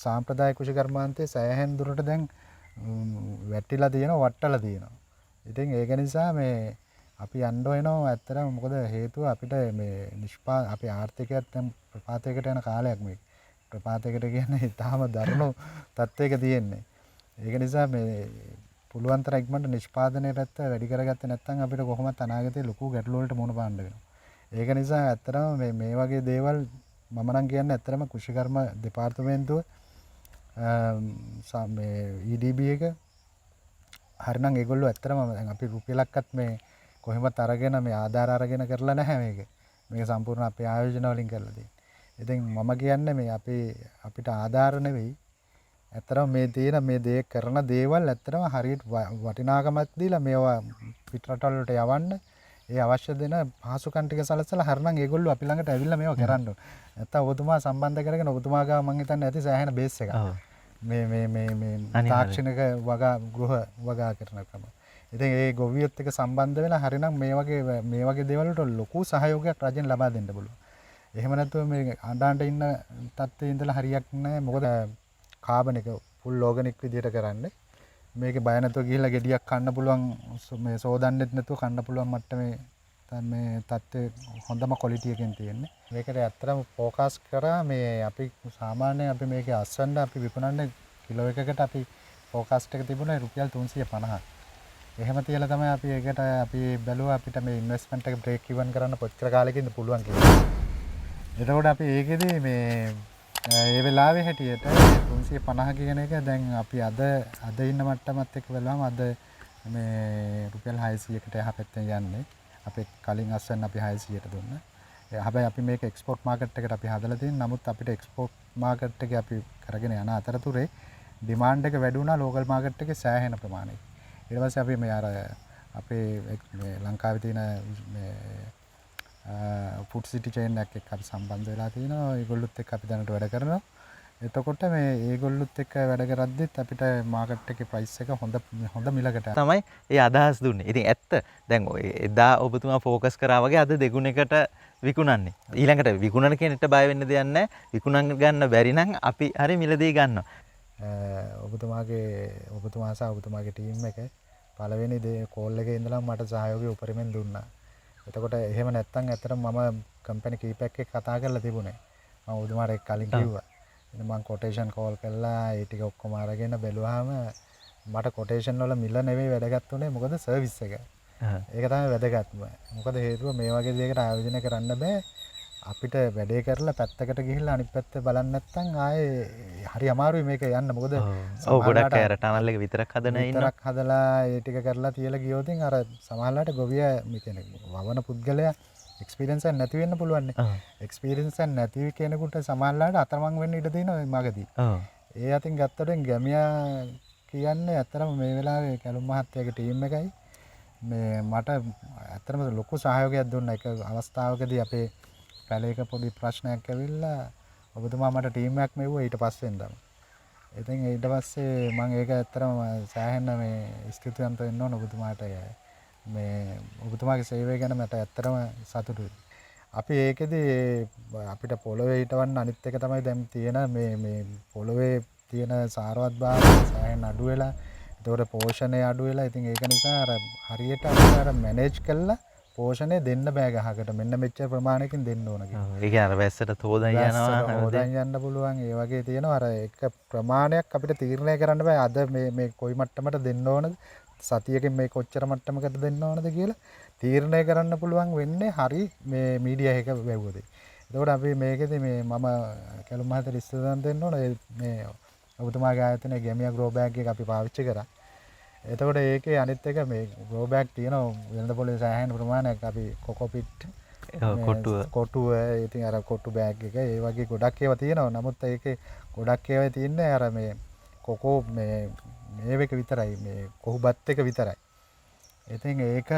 සාම්ප්‍රදායික කෘෂිකර්මාන්තයේ සෑහෙන දුරට දැන් වැටිලා තියෙනවා, වට්ටලා තියෙනවා. ඉතින් ඒක නිසා මේ අපි යන්න වෙනවා ඇත්තටම. මොකද හේතුව අපිට මේ අපේ ආර්ථිකයත් දැන් ප්‍රපාතයකට යන කාලයක් මේක. ප්‍රපාතයකට කියන්නේ තාම දරුණු තත්ත්වයක තියෙන්නේ. ඒක නිසා මේ පුළුවන් තරම් ඉක්මනට නිෂ්පාදනයේ පැත්ත වැඩි කරගත්තේ නැත්නම් අපිට කොහොමත් අනාගතේ ලොකු ගැටලු වලට මුහුණ පාන්න වෙනවා. ඒක නිසා ඇත්තටම මේ වගේ දේවල් මම නම් කියන්නේ ඇත්තටම කෘෂිකර්ම දෙපාර්තමේන්තුව මේ EDB එක හරිනම් ඒගොල්ලෝ ඇත්තටම දැන් අපි රුපියලක්වත් මේ කොහෙවත් අරගෙන මේ ආධාර අරගෙන කරලා නැහැ මේක. මේක සම්පූර්ණ අපේ ආයෝජන වලින් කරලා තියෙන්නේ. ඉතින් මම කියන්නේ මේ අපිට ආධාර නෙවෙයි. ඇත්තටම මේ තියෙන මේ දේ කරන දේවල් ඇත්තටම හරියට වටිනාකමක් දීලා මේවා පිටරටවල වලට යවන්න ඒ අවශ්‍ය දෙන පහසුකම් ටික සලසලා හරිනම් ඒගොල්ලෝ අපි ළඟට ඇවිල්ලා මේවා කරන්න ඕන. නැත්තම් ඔබතුමා සම්බන්ධ කරගෙන ඔබතුමා ගාව මම හිතන්නේ ඇති සෑහෙන බේස් එකක්. මේ තාක්ෂණික ගෘහ වගා කරන ක්‍රම. ඉතින් ඒ ගොවියොත් එක්ක සම්බන්ධ වෙලා හරිනම් මේ වගේ දේවල් වලට ලොකු සහයෝගයක් රජෙන් ලබා දෙන්න පුළුවන්. එහෙම නැත්නම් මේ අඬාඬ ඉන්න තත්ත්වයේ ඉඳලා හරියක් නැහැ. මොකද කාබන් එක ෆුල් ඕගනික් විදියට කරන්නේ. මේකේ බය නැතුව ගිහිල්ලා ගෙඩියක් කන්න පුළුවන්, මේ සෝදන්නෙත් නැතුව කන්න පුළුවන් මට්ටමේ මේ තත්ත්වයේ හොඳම ක්වොලිටි එකෙන් තියෙන්නේ. මේකට ඇත්තටම ફોකස් කරා මේ අපි සාමාන්‍යයෙන් අපි මේකේ අස්සන්න අපි විකුණන්නේ කිලෝ එකකට අපි ફોකස්ට් එක තිබුණේ රුපියල් 350. එහෙම තියලා තමයි අපි ඒකට අපි බැලුවා අපිට මේ ඉන්වෙස්ට්මන්ට් එක බ්‍රේක් ඉවන් කරන්න කොච්චර කාලෙකින්ද පුළුවන් කියලා. එතකොට අපි ඒකෙදි මේ ඒ වෙලාවේ හැටියට 350 කියන එක දැන් අපි අද ඉන්න මට්ටමත් එක්ක බලුවම අද මේ රුපියල් 600කට එහා පැත්තෙන් යන්නේ. අපේ කලින් අස්සන්න අපි 600ට දුන්නා. හැබැයි අපි මේක එක්ස්පෝර්ට් මාකට් එකට අපි හදලා තියෙනවා. නමුත් අපිට එක්ස්පෝර්ට් මාකට් එකේ අපි කරගෙන යන අතරතුරේ ඩිමාන්ඩ් එක වැඩි වුණා ලෝකල් මාකට් එකේ සෑහෙන ප්‍රමාණයක. ඊට පස්සේ අපි මේ අර අපේ මේ ලංකාවේ තියෙන මේ ෆුඩ් සිටි චේන් එකක් එක්ක අපි සම්බන්ධ වෙලා තිනවා. ඒගොල්ලොත් එක්ක අපි දැනට වැඩ කරනවා. එතකොට මේ ඒගොල්ලොත් එක්ක වැඩ කරද්දිත් අපිට මාකට් එකේ ප්‍රයිස් එක හොඳ මිලකට තමයි ඒ අදහස් දුන්නේ. ඉතින් ඇත්ත දැන් ඔය එදා ඔබතුමා ફોකස් කරා වගේ අද දෙගුණයකට විකුණන්නේ. ඊළඟට විකුණන කෙනෙක්ට බය වෙන්න දෙයක් නැහැ. විකුණන් ගන්න බැරි නම් අපි හරි මිලදී ගන්නවා. ඔබතුමා සහ ඔබතුමාගේ ටීම් එක පළවෙනි කෝල් එකේ ඉඳලා මට සහයෝගය උපරිමෙන් දුන්නා. එතකොට එහෙම නැත්නම් ඇත්තටම මම කම්පැනි කීපයක් එක්ක කතා කරලා තිබුණේ. මම ඔබතුමාට ඒක කලින් කිව්වා. ඉතින් මම කොටේෂන් කෝල් කළා ඒ ටික ඔක්කොම අරගෙන බැලුවාම මට කොටේෂන් වල මිල නෙවෙයි වැදගත් උනේ මොකද සර්විස් එක. ඒක තමයි වැදගත්ම. මොකද හේතුව මේ වගේ දෙයකට ආයෝජනය කරන්න බෑ. අපිට වැඩේ කරලා පැත්තකට ගිහිල්ලා අනිත් පැත්ත බලන්න නැත්නම් ආයේ හරි අමාරුයි මේක යන්න. මොකද ඔව් ගොඩක් අය ටනල් එක විතරක් හදන ඉන්නවා. විතරක් හදලා ඒ ටික කරලා තියලා ගියොත් අර සමහරවිට ගොවියා මේ කියන්නේ වවන පුද්ගලයා එක්ස්පීරියන්ස් එක නැති වෙන්න පුළුවන් නේ. එක්ස්පීරියන්ස් එක නැති කෙනෙකුට සමහරවිට අතරමං වෙන්න ඉඩ තියෙනවා මේ මගදී. ඒ අතින් ගත්තොත් ගැමියා කියන්නේ ඇත්තටම මේ වෙලාවේ කැලුම් මහත්තයාගේ ටීම් එකයි මේ මට ඇත්තටම ලොකු සහයෝගයක් දුන්නා. එක අවස්ථාවකදී අපේ පැලේක පොඩි ප්‍රශ්නයක් ඇවිල්ලා ඔබතුමා මට ටීම් එකක් මෙව්වා ඊට පස්සේ ඉඳන්. ඉතින් ඊට පස්සේ මම ඒක ඇත්තටම සෑහෙන මේ ස්තුතිවන්ත වෙන්න ඕන ඔබතුමාට. මේ ඔබතුමාගේ සේවය ගැන මට ඇත්තටම සතුටුයි. අපි ඒකෙදි අපිට පොළවේ හිටවන්න අනිත් එක තමයි දැන් තියෙන මේ පොළවේ තියෙන සාරවත් භාවය සෑහෙන අඩු වෙලා ඒතකොට පෝෂණය අඩු වෙලා. ඉතින් ඒක නිසා අර හරියට අර මැනේජ් කළා පෝෂණය දෙන්න බෑ ගහකට. මෙන්න මෙච්චර ප්‍රමාණයකින් දෙන්න ඕන කියලා. ඒ කියන්නේ අර වැස්සට තෝදන් යනවා. තෝදන් යන්න පුළුවන්. ඒ වගේ තියෙනවා. අර එක ප්‍රමාණයක් අපිට තීරණය කරන්න බෑ. අද මේ කොයි මට්ටමට දෙන්න ඕනද? සතියකින් මේ කොච්චර මට්ටමකට දෙන්න ඕනද කියලා තීරණය කරන්න පුළුවන් වෙන්නේ හරි මේ මීඩියා එක වැවුවද. එතකොට අපි මේකෙදි මේ මම කැලුම් මහත්තයට ඉස්සරහට දෙන්න ඕන මේ ඔබතුමාගේ ආයතනයේ ගැමියා ග්‍රෝ බෑග් එක අපි පාවිච්චි කරා. එතකොට ඒකේ අනිත් එක මේ ග්‍රෝ බෑග් තියෙනවා වෙළඳ පොලේ සෑහෙන ප්‍රමාණයක් අපි කොකෝපිට් කොටුව ඉතින් අර කොටු බෑග් එක ඒ වගේ ගොඩක් ඒවා තියෙනවා. නමුත් ඒකේ ගොඩක් ඒවා තියෙන්නේ අර මේ කොකෝ මේක විතරයි මේ කොහුබත් එක විතරයි. ඉතින් ඒක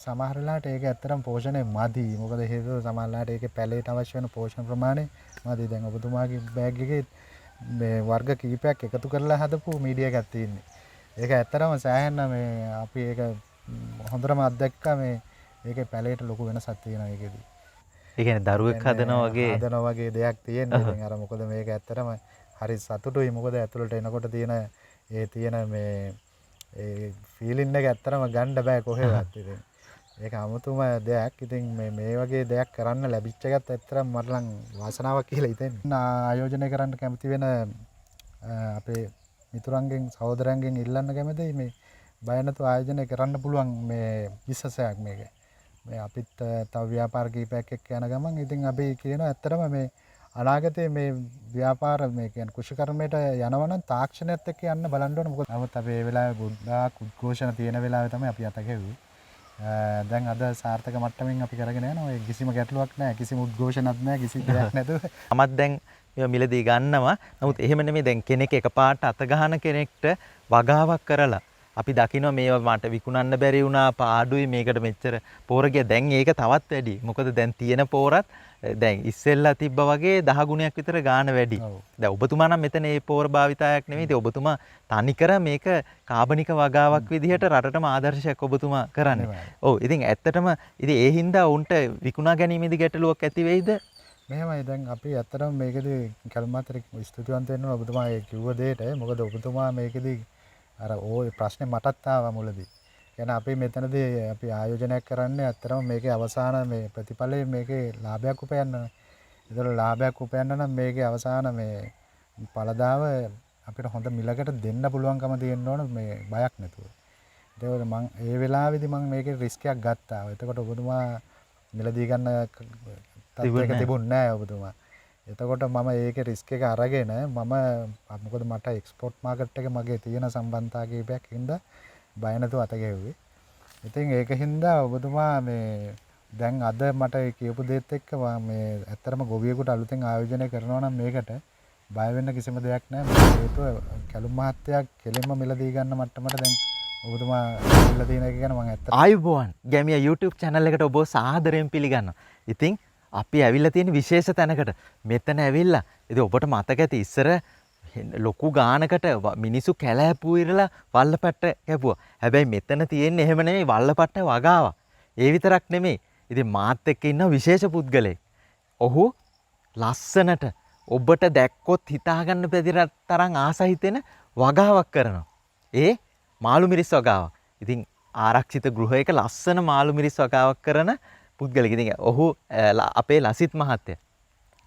සමහර වෙලාවට ඒක ඇත්තටම පෝෂණය මදි. මොකද හේතුව සමහර වෙලාවට ඒකේ පැලේට අවශ්‍ය වෙන පෝෂණ ප්‍රමාණය මදි. දැන් ඔබතුමාගේ බෑග් එකේ මේ වර්ග කීපයක් එකතු කරලා හදපු මීඩියා එකක් තියෙන්නේ. ඒක ඇත්තටම සෑහෙන මේ අපි ඒක හොඳටම අත්දැක්කා මේ ඒකේ පැලේට ලොකු වෙනසක් තියෙනවා ඒකෙදි. ඒ කියන්නේ දරුවෙක් හදනවා වගේ දෙයක් තියෙනවා. ඉතින් අර මොකද මේක ඇත්තටම හරි සතුටුයි. මොකද ඇතුළට එනකොට තියෙන ඒ තියෙන මේ ඒ ෆීලින් එක ඇත්තටම ගන්න බෑ කොහෙවත්. ඉතින් ඒක 아무තුම දෙයක්. ඉතින් මේ වගේ දෙයක් කරන්න ලැබිච්ච එකත් ඇත්තටම මට නම් වාසනාවක් කියලා හිතෙන්නේ. ආයෝජනය කරන්න කැමති වෙන අපේ මිතුරන්ගෙන් සහෝදරයන්ගෙන් ඉල්ලන්න කැමතියි මේ බය නැතුව ආයෝජනය කරන්න පුළුවන් මේ විශ්වාසයක් මේක. මේ අපිත් තව ව්‍යාපාර කීපයක් එක්ක යන ගමන් ඉතින් අපි කියනවා ඇත්තටම මේ අනාගතයේ මේ ව්‍යාපාර මේ කියන්නේ කුෂිකර්මයට යනවා නම් තාක්ෂණයත් එක්ක යන්න බලන්න ඕන. මොකද නමුත් අපි මේ වෙලාවේ ගොඩාක් උද්ඝෝෂණ තියෙන වෙලාවේ තමයි අපි අත ගැහුවේ. දැන් අද සාර්ථක මට්ටමින් අපි කරගෙන යනවා. ඒ කිසිම ගැටලුවක් නැහැ. කිසිම උද්ඝෝෂණක් නැහැ. කිසි දෙයක් නැතුව. මමත් දැන් මේවා මිලදී ගන්නවා. නමුත් එහෙම නෙමෙයි දැන් කෙනෙක් එකපාරට අත ගහන කෙනෙක්ට වගාවක් කරලා අපි දකිනවා මේවා මට විකුණන්න බැරි වුණා පාඩුයි මේකට මෙච්චර පෝර ගියා. දැන් ඒක තවත් වැඩි. මොකද දැන් තියෙන පෝරත් දැන් ඉස්සෙල්ලා තිබ්බා වගේ 10 ගුණයක් විතර ගාන වැඩි. දැන් ඔබතුමා නම් මෙතන මේ පෝර භාවිතයක් නෙමෙයි. ඉතින් ඔබතුමා තනිකර මේක කාබනික වගාවක් විදිහට රටටම ආදර්ශයක් ඔබතුමා කරන්නේ. ඔව් ඉතින් ඇත්තටම ඉතින් ඒ හින්දා උන්ට විකුණා ගැනීමේදී ගැටලුවක් ඇති වෙයිද? මෙහෙමයි දැන් අපි ඇත්තටම මේකෙදී කල්මාතරේ ස්තුතිවන්ත වෙනවා ඔබතුමා ඒ කිව්ව දෙයට. මොකද ඔබතුමා මේකෙදී අර ওই ප්‍රශ්නේ මටත් ආවා මුලදී. කියන්නේ අපි මෙතනදී අපි ආයෝජනයක් කරන්නේ ඇත්තටම මේකේ අවසාන මේ ප්‍රතිඵලයේ මේකේ ලාභයක් උපයන්න. ඒතර ලාභයක් උපයන්න නම් මේකේ අවසාන මේ පළදාව අපිට හොඳ මිලකට දෙන්න පුළුවන්කම තියෙන්න ඕන මේ බයක් නැතුව. ඒකෝද මම ඒ වෙලාවේදී මම මේකේ රිස්ක් එකක් ගත්තා. එතකොට ඔබතුමා මිලදී ගන්න තත්ත්වයක තිබුණේ නැහැ ඔබතුමා. එතකොට මම ඒකේ රිස්ක් එක අරගෙන මම මොකද මට එක්ස්පෝර්ට් මාකට් එක මගේ තියෙන සම්බන්ධතා කීපයක් හින්දා බය නැතුව අත ගැහුවේ. ඉතින් ඒක හින්දා ඔබතුමා මේ දැන් අද මට කියපු දේත් එක්ක මේ ඇත්තටම ගොවියෙකුට අලුතෙන් ආයෝජනය කරනවා නම් මේකට බය වෙන්න කිසිම දෙයක් නැහැ. මොකද හේතුව කැලුම් මහත්තයා කෙලින්ම මිලදී ගන්න මට්ටමට දැන් ඔබතුමා ඉල්ල තියෙන එක ගැන මම ඇත්තට ආයුබෝවන් ගැමියා YouTube channel එකට ඔබ සාදරයෙන් පිළිගන්නවා. ඉතින් අපි ඇවිල්ලා තියෙන විශේෂ තැනකට මෙතන ඇවිල්ලා ඉතින් ඔබට මතක ඇති ඉස්සර ලොකු ගානකට මිනිසු කැලෑපුව ඉරලා වල්ලපට්ට කැපුවා. හැබැයි මෙතන තියෙන්නේ එහෙම නෙමෙයි වල්ලපට්ට වගාවක්. ඒ විතරක් නෙමෙයි. ඉතින් මාත් එක්ක ඉන්න විශේෂ පුද්ගලෙක්. ඔහු ලස්සනට ඔබට දැක්කොත් හිතා ගන්න බැරි තරම් ආස හිතෙන වගාවක් කරනවා. ඒ මාළු මිරිස් වගාවක්. ඉතින් ආරක්ෂිත ගෘහයක ලස්සන මාළු මිරිස් වගාවක් කරන පුද්ගලෙක්. ඉතින් ඔහු අපේ ලසිත් මහත්තයා.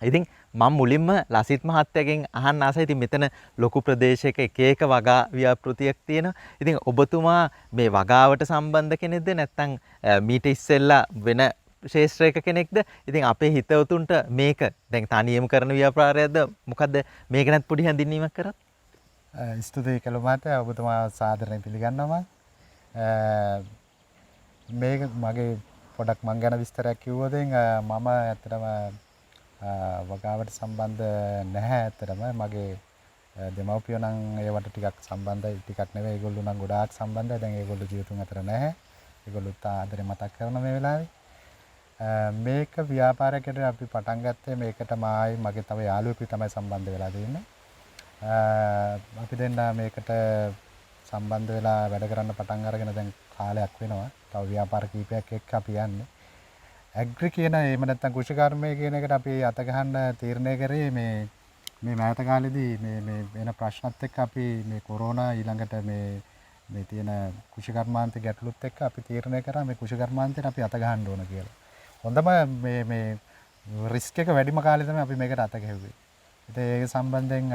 ඉතින් මම මුලින්ම ලසිත් මහත්තයාගෙන් අහන්න ආසයි. ඉතින් මෙතන ලොකු ප්‍රදේශයක එක එක වගා ව්‍යාපෘතියක් තියෙනවා. ඉතින් ඔබතුමා මේ වගාවට සම්බන්ධ කෙනෙක්ද නැත්නම් මීට ඉස්සෙල්ලා වෙන ශේෂ්ත්‍රයක කෙනෙක්ද? ඉතින් අපේ හිතවතුන්ට මේක දැන් තනියම කරන ව්‍යාපාරයක්ද මොකද්ද මේක නැත් පොඩි හැඳින්වීමක් කරත්? ස්තුතියි කළුමාත ඔබතුමා සාදරයෙන් පිළිගන්නවා. මේක මගේ පොඩක් මං ගැන විස්තරයක් කිව්වොත් මම ඇත්තටම වගාවට සම්බන්ධ නැහැ. ඇත්තටම මගේ දෙමව්පියෝ නම් ඒවට ටිකක් සම්බන්ධයි. ටිකක් නෙවෙයි ඒගොල්ලෝ නම් ගොඩාක් සම්බන්ධයි. දැන් ඒගොල්ලෝ ජීවිතුන් අතර නැහැ. ඒගොල්ලොත් ආදරේ මතක් කරන මේ වෙලාවේ. මේක ව්‍යාපාරයකට අපි පටන් ගත්තේ මේකට මායි මගේ තව යාළුවෙකුයි තමයි සම්බන්ධ වෙලා තියෙන්නේ. අපි දෙන්න මේකට සම්බන්ධ වෙලා වැඩ කරන්න පටන් අරගෙන දැන් කාලයක් වෙනවා. තව ව්‍යාපාර කීපයක් එක්ක අපි යන්නේ. ඇග්‍රි කියන එහෙම නැත්නම් කෘෂිකර්මය කියන එකට අපි අත ගහන්න තීරණය කරේ මේ මෑත කාලෙදී මේ වෙන ප්‍රශ්නත් එක්ක අපි මේ කොරෝනා ඊළඟට මේ තියෙන කෘෂිකර්මාන්ත ගැටලුත් එක්ක අපි තීරණය කරා මේ කෘෂිකර්මාන්තයට අපි අත ගහන්න ඕන කියලා. හොඳම මේ රිස්ක් එක වැඩිම කාලේ තමයි අපි මේකට අත ගැහුවේ. ඉතින් ඒක සම්බන්ධයෙන්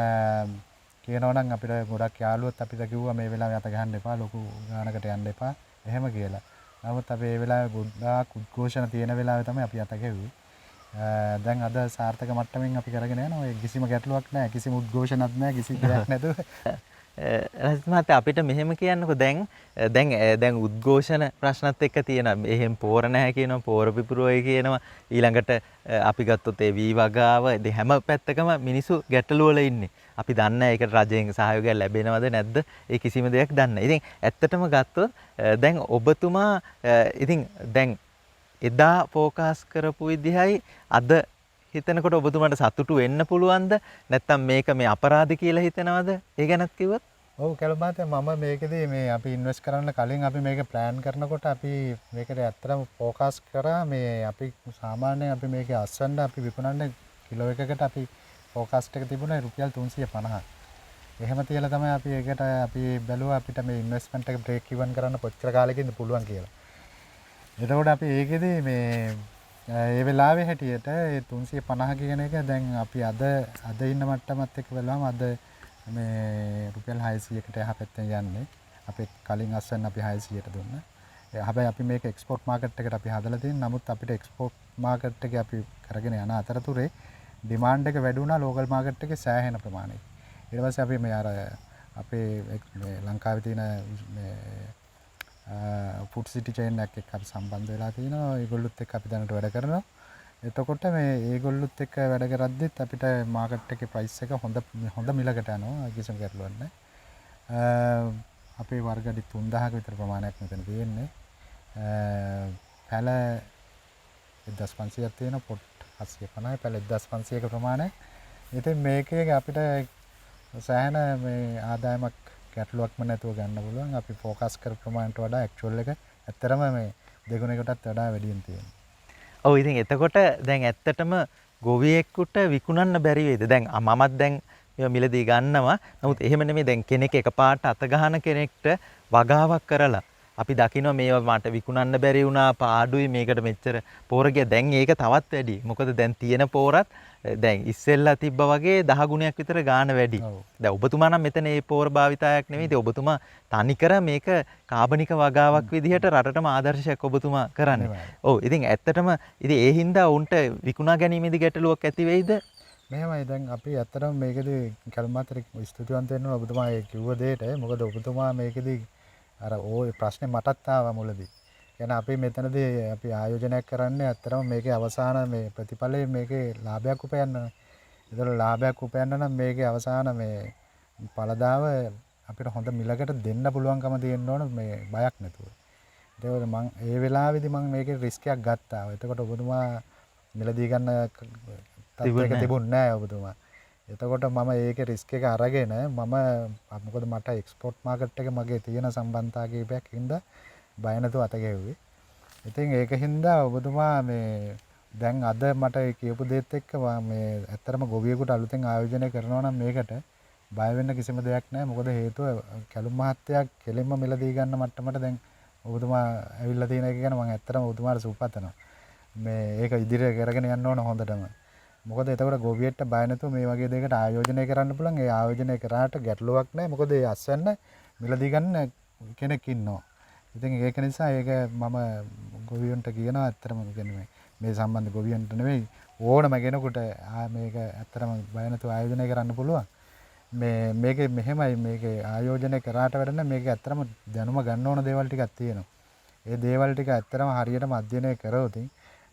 කියනවා නම් අපිට ගොඩක් යාළුවොත් අපිට කිව්වා මේ වෙලාවේ අත ගහන්න එපා ලොකු ගානකට යන්න එපා එහෙම කියලා. නමුත් අපි මේ වෙලාවේ ගොඩාක් උද්ඝෝෂණ තියෙන වෙලාවේ තමයි අපි අත ගැහුවේ. දැන් අද සාර්ථක මට්ටමින් අපි කරගෙන යනවා. ඒ කිසිම ගැටලුවක් නැහැ. කිසිම උද්ඝෝෂණක් නැහැ. කිසි දෙයක් නැතුව. රජත් මහත්තයා අපිට මෙහෙම කියන්නකෝ දැන් උද්ඝෝෂණ ප්‍රශ්නත් එක්ක තියෙනවා. එහෙම පෝර නැහැ කියනවා. පෝර පිපුරුවයි කියනවා. ඊළඟට අපි ගත්තොත් ඒ වී වගාව හැම පැත්තකම මිනිස්සු ගැටලු වල ඉන්නේ. අපි දන්නේ නැහැ ඒකට රජයෙන් සහයෝගයක් ලැබෙනවද නැද්ද? ඒ කිසිම දෙයක් දන්නේ නැහැ. ඉතින් ඇත්තටම ගත්තොත් දැන් ඔබතුමා ඉතින් දැන් එදා ફોකස් කරපු විදිහයි අද හිතනකොට ඔබතුමාට සතුටු වෙන්න පුළුවන්ද? නැත්නම් මේක මේ අපරාධ කියලා හිතනවද? ඒ ගැනත් කිව්වොත්? ඔව් කැලබාතේ මම මේකදී මේ අපි ඉන්වෙස්ට් කරන්න කලින් අපි මේක ප්ලෑන් කරනකොට අපි මේකට ඇත්තටම ફોකස් කරා මේ අපි සාමාන්‍යයෙන් අපි මේක අස්වැන්න අපි විකුණන්නේ කිලෝ එකකට අපි ෆෝකාස්ට් එක තිබුණේ රුපියල් 350. එහෙම තියලා තමයි අපි ඒකට අපි බැලුවා අපිට මේ ඉන්වෙස්ට්මන්ට් එක බ්‍රේක් ඉවන් කරන්න කොච්චර කාලෙකින්ද පුළුවන් කියලා. එතකොට අපි ඒකෙදි මේ ඒ වෙලාවේ හැටියට ඒ 350 කියන එක දැන් අපි අද ඉන්න මට්ටමත් එක්ක බලුවම අද මේ රුපියල් 600කට එහා පැත්තෙන් යන්නේ. අපි කලින් අස්සෙන් අපි 600ට දුන්නා. හැබැයි අපි මේක එක්ස්පෝර්ට් මාකට් එකට අපි හදලා තියෙන. නමුත් අපිට එක්ස්පෝර්ට් මාකට් එකේ අපි කරගෙන යන අතරතුරේ ඩිමාන්ඩ් එක වැඩි වුණා ලෝකල් මාකට් එකේ සෑහෙන ප්‍රමාණයක. ඊට පස්සේ අපි මේ අර අපේ මේ ලංකාවේ තියෙන මේ ෆුඩ් සිටි චේන් එකක් එක්ක අපි සම්බන්ධ වෙලා තිනවා. ඒගොල්ලොත් එක්ක අපි දැනට වැඩ කරනවා. එතකොට මේ ඒගොල්ලොත් එක්ක වැඩ කරද්දිත් අපිට මාකට් එකේ ප්‍රයිස් එක හොඳ මිලකට යනවා. කිසිම ගැටලුවක් නැහැ. අපේ වර්ග අඩි 3000ක විතර ප්‍රමාණයක් මෙතන තියෙන්නේ. පැල 1500ක් තියෙනවා. පොට් 750යි පැල 1500ක ප්‍රමාණයක්. ඉතින් මේකේ අපිට සෑහෙන මේ ආදායමක් ගැටලුවක්ම නැතුව ගන්න පුළුවන්. අපි ફોකස් කර ප්‍රමාණයට වඩා ඇක්චුවල් එක ඇත්තරම මේ දෙගුණයකටත් වඩා වැඩියෙන් තියෙනවා. ඔව් ඉතින් එතකොට දැන් ඇත්තටම ගොවියෙකුට විකුණන්න බැරි වේද? දැන් මමත් දැන් මේවා මිලදී ගන්නවා. නමුත් එහෙම නෙමෙයි දැන් කෙනෙක් එකපාරට අත ගහන කෙනෙක්ට වගාවක් කරලා අපි දකිනවා මේවා මට විකුණන්න බැරි වුණා පාඩුයි මේකට මෙච්චර පෝර ගියා. දැන් ඒක තවත් වැඩි. මොකද දැන් තියෙන පෝරත් දැන් ඉස්සෙල්ලා තිබ්බා වගේ 10 ගුණයක් විතර ගාණ වැඩි. දැන් ඔබතුමා නම් මෙතන මේ පෝර භාවිතයක් නෙවෙයි. ඉතින් ඔබතුමා තනිකර මේක කාබනික වගාවක් විදිහට රටටම ආදර්ශයක් ඔබතුමා කරන්නේ. ඔව් ඉතින් ඇත්තටම ඉතින් ඒ හින්දා උන්ට විකුණා ගැනීමේදී ගැටලුවක් ඇති වෙයිද? මෙහෙමයි දැන් අපි ඇත්තටම මේකෙදි කල්මාතර ස්තුතිවන්ත වෙනවා ඔබතුමා ඒ කිව්ව දෙයට. මොකද ඔබතුමා මේකෙදි අර ওই ප්‍රශ්නේ මටත් ආවා මුලදී. يعني අපි මෙතනදී අපි ආයෝජනයක් කරන්නේ ඇත්තටම මේකේ අවසාන මේ ප්‍රතිඵලයේ මේකේ ලාභයක් උපයන්නනේ. ඒතර ලාභයක් උපයන්න නම් මේකේ අවසාන මේ පළදාව අපිට හොඳ මිලකට දෙන්න පුළුවන්කම තියෙන්න ඕන මේ බයක් නැතුව. ඒකෝද මම ඒ වෙලාවේදී මම මේකේ රිස්ක් එකක් ගත්තා. එතකොට ඔබතුමා මිලදී ගන්න තත්ත්වයක තිබුණේ නැහැ ඔබතුමා. එතකොට මම ඒකේ රිස්ක් එක අරගෙන මොකද මට එක්ස්පෝර්ට් මාකට් එක මගේ තියෙන සම්බන්ධතා කීපයක් හින්දා බය නැතුව අත ගැහුවේ. ඉතින් ඒක හින්දා ඔබතුමා මේ දැන් අද මට කියපු දේත් එක්ක මේ ඇත්තටම ගොවියෙකුට අලුතෙන් ආයෝජනය කරනවා නම් මේකට බය වෙන්න කිසිම දෙයක් නැහැ. මොකද හේතුව කැලුම් මහත්තයා කෙලින්ම මිලදී ගන්න මට්ටමට දැන් ඔබතුමා ඇවිල්ලා තියෙන එක ගැන මම ඇත්තටම ඔබතුමාට සුපතනවා. මේ ඒක ඉදිරියට කරගෙන යන්න ඕන හොඳටම. මොකද එතකොට ගොවියෙක්ට බය නැතුව මේ වගේ දෙයකට ආයෝජනය කරන්න පුළුවන්. ඒ ආයෝජනය කරාට ගැටලුවක් නැහැ. මොකද ඒ අස්වැන්න මිලදී ගන්න කෙනෙක් ඉන්නවා. ඉතින් ඒක නිසා ඒක මම ගොවියන්ට කියනවා ඇත්තටම කියන්නේ මේ සම්බන්ධ ගොවියන්ට නෙවෙයි ඕනම කෙනෙකුට මේක ඇත්තටම බය නැතුව ආයෝජනය කරන්න පුළුවන්. මේකේ මෙහෙමයි මේකේ ආයෝජනය කරාට වැඩ නැහැ. මේක ඇත්තටම දැනුම ගන්න ඕන දේවල් ටිකක් තියෙනවා. ඒ දේවල් ටික ඇත්තටම හරියටම අධ්‍යයනය කරවොත්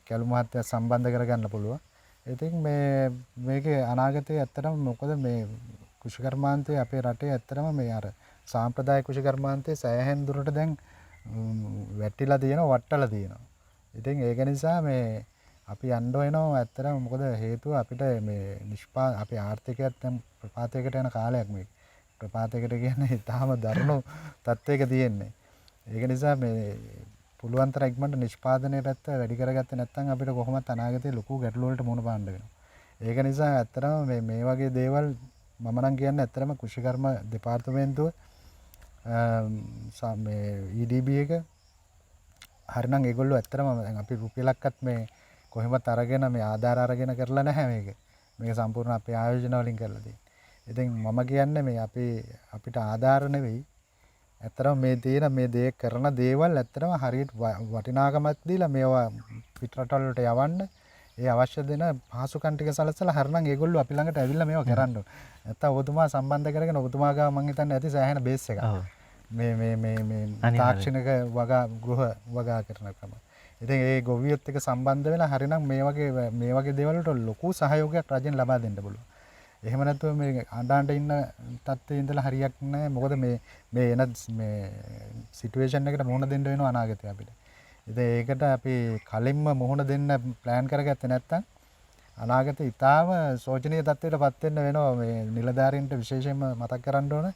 කැලු මහත්තයා සම්බන්ධ කරගන්න පුළුවන්. ඉතින් මේකේ අනාගතයේ ඇත්තටම මොකද මේ කෘෂිකර්මාන්තයේ අපේ රටේ ඇත්තටම මේ අර සාම්ප්‍රදායික කෘෂිකර්මාන්තයේ සෑහෙන දුරට දැන් වැටිලා තියෙනවා වට්ටලා තියෙනවා. ඉතින් ඒක නිසා මේ අපි යන්න වෙනවා ඇත්තටම මොකද හේතුව අපිට මේ අපේ ආර්ථිකයත් දැන් ප්‍රපාතයකට යන කාලයක් මේක. ප්‍රපාතයකට කියන්නේ තාම දරුණු තත්ත්වයක තියෙන්නේ. ඒක නිසා මේ පුළුවන් තරම් ඉක්මනට නිෂ්පාදනයේ පැත්ත වැඩි කරගත්තේ නැත්නම් අපිට කොහොමත් අනාගතේ ලොකු ගැටලු වලට මුහුණ පාන්න වෙනවා. ඒක නිසා ඇත්තටම මේ වගේ දේවල් මම නම් කියන්නේ ඇත්තටම කෘෂිකර්ම දෙපාර්තමේන්තුව මේ EDB එක හරිනම් ඒගොල්ලෝ ඇත්තටම දැන් අපි රුපියලක්වත් මේ කොහෙවත් අරගෙන මේ ආධාර අරගෙන කරලා නැහැ මේක. මේක සම්පූර්ණ අපේ ආයෝජන වලින් කරලා තියෙන්නේ. ඉතින් මම කියන්නේ මේ අපිට ආධාර නෙවෙයි ඇත්තටම මේ තියෙන මේ දේ කරන දේවල් ඇත්තටම හරියට වටිනාකමක් දීලා මේවා පිටරටවල වලට යවන්න ඒ අවශ්‍ය දෙන පහසුකම් ටික සලසලා හරිනම් ඒගොල්ලෝ අපි ළඟට ඇවිල්ලා මේවා කරන්න ඕන. නැත්තම් ඔබතුමා සම්බන්ධ කරගෙන ඔබතුමා ගාව මම හිතන්නේ ඇති සෑහෙන බේස් එකක්. මේ තාක්ෂණික ගෘහ වගා කරන ක්‍රම. ඉතින් ඒ ගොවියොත් එක්ක සම්බන්ධ වෙලා හරිනම් මේ වගේ දේවල් වලට ලොකු සහයෝගයක් රජෙන් ලබා දෙන්න පුළුවන්. එහෙම නැත්නම් මේ අඬාඬ ඉන්න තත්ත්වයේ ඉඳලා හරියක් නැහැ. මොකද මේ එන මේ සිටුේෂන් එකට මුහුණ දෙන්න වෙනවා අනාගතේ අපිට. ඉතින් ඒකට අපි කලින්ම මුහුණ දෙන්න ප්ලෑන් කරගත්තේ නැත්නම් අනාගතේ ඊටාම සෝචනීය තත්ත්වයකටපත් වෙන්න වෙනවා. මේ නිලධාරීන්ට විශේෂයෙන්ම මතක් කරන්න ඕන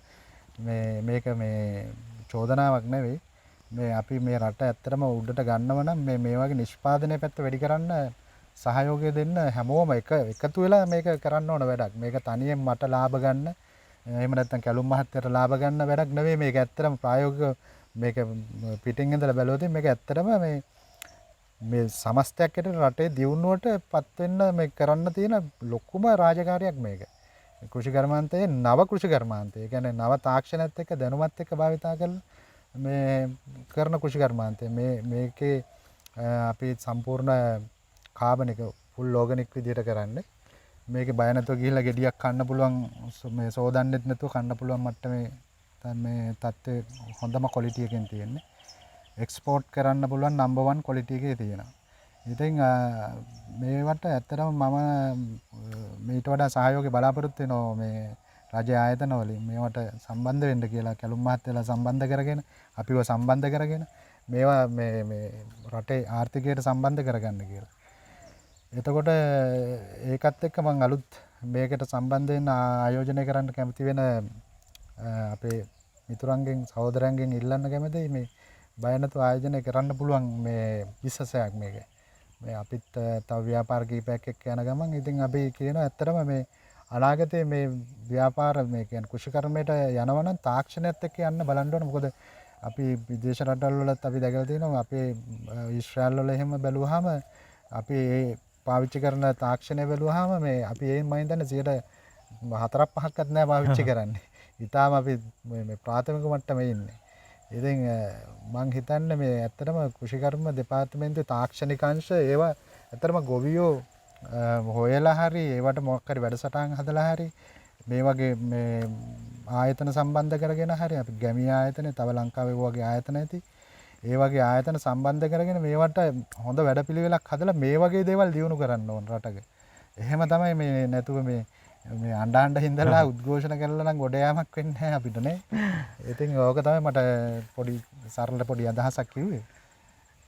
මේක මේ චෝදනාවක් නෙවෙයි. මේ අපි මේ රට ඇත්තටම උඩට ගන්නව නම් මේ වගේ නිෂ්පාදනයේ පැත්ත වැඩි කරන්න සහයෝගය දෙන්න හැමෝම එකතු වෙලා මේක කරන්න ඕන වැඩක්. මේක තනියෙන් මට ලාභ ගන්න එහෙම නැත්නම් කැලුම් මහත්තයට ලාභ ගන්න වැඩක් නෙවෙයි. මේක ඇත්තටම ප්‍රායෝගික මේක පිටින් ඉඳලා බැලුවොත් මේක ඇත්තටම මේ සමස්තයක් ඇතුළේ රටේ දියුණුවට පත් වෙන්න මේ කරන්න තියෙන ලොකුම රාජකාරියක් මේක. කෘෂි කර්මාන්තයේ නව කෘෂි කර්මාන්තය. ඒ කියන්නේ නව තාක්ෂණයත් එක්ක දැනුමත් එක්ක භාවිතා කරලා මේ කරන කෘෂි කර්මාන්තය. මේකේ අපි සම්පූර්ණ කාබන් එක ෆුල් ඕගනික් විදියට කරන්නේ. මේකේ බය නැතුව ගිහිල්ලා ගෙඩියක් කන්න පුළුවන් මේ සෝදන්නෙත් නැතුව කන්න පුළුවන් මට්ටමේ මේ තත්ත්වයේ හොඳම ක්වොලිටි එකෙන් තියෙන්නේ. එක්ස්පෝර්ට් කරන්න පුළුවන් නම්බර් 1 ක්වොලිටි එකේ තියෙනවා. ඉතින් මේවට ඇත්තටම මම මීට වඩා සහයෝගය බලාපොරොත්තු වෙනවා මේ රජ ආයතන වලින් මේවට සම්බන්ධ වෙන්න කියලා කැලුම් මහත්තයලා සම්බන්ධ කරගෙන අපිව සම්බන්ධ කරගෙන මේවා මේ රටේ ආර්ථිකයට සම්බන්ධ කරගන්න කියලා. එතකොට ඒකත් එක්ක මම අලුත් මේකට සම්බන්ධ වෙන්න ආයෝජනය කරන්න කැමති වෙන අපේ මිතුරන්ගෙන් සහෝදරයන්ගෙන් ඉල්ලන්න කැමතියි මේ බය නැතුව ආයෝජනය කරන්න පුළුවන් මේ විශ්වාසයක් මේක. මේ අපිත් තව ව්‍යාපාර කීපයක් එක්ක යන ගමන් ඉතින් අපි කියනවා ඇත්තටම මේ අනාගතයේ මේ ව්‍යාපාර මේ කියන්නේ කෘෂි කර්මයට යනවා නම් තාක්ෂණයත් එක්ක යන්න බලන්න ඕන. මොකද අපි විදේශ රටවල් වලත් අපි දැකලා තියෙනවා අපේ ඊශ්‍රායල් වල එහෙම බැලුවාම අපි ඒ පාවිච්චි කරන තාක්ෂණය බැලුවාම මේ අපි ඒන් මම හිතන්නේ 4-5ක්වත් නෑ පාවිච්චි කරන්නේ. ඊටාම අපි මේ ප්‍රාථමික මට්ටමේ ඉන්නේ. ඉතින් මං හිතන්නේ මේ ඇත්තටම කෘෂිකර්ම දෙපාර්තමේන්තුවේ තාක්ෂණික අංශ ඒවා ඇත්තටම ගොවියෝ හොයලා හරි ඒවට මොකක් හරි වැඩසටහන් හදලා හරි මේ වගේ මේ ආයතන සම්බන්ධ කරගෙන හරි අපි ගැමි ආයතන තව ලංකාවේ වගේ ආයතන ඇති ඒ වගේ ආයතන සම්බන්ධ කරගෙන මේවට හොඳ වැඩපිළිවෙලක් හදලා මේ වගේ දේවල් දියුණු කරන්න ඕන රටක. එහෙම තමයි මේ නැතුව මේ අඬ හින්දලා උද්ඝෝෂණ කරලා නම් ගොඩ යාමක් වෙන්නේ නැහැ අපිට නේ. ඉතින් ඕක තමයි මට පොඩි සරල පොඩි අදහසක් කිව්වේ.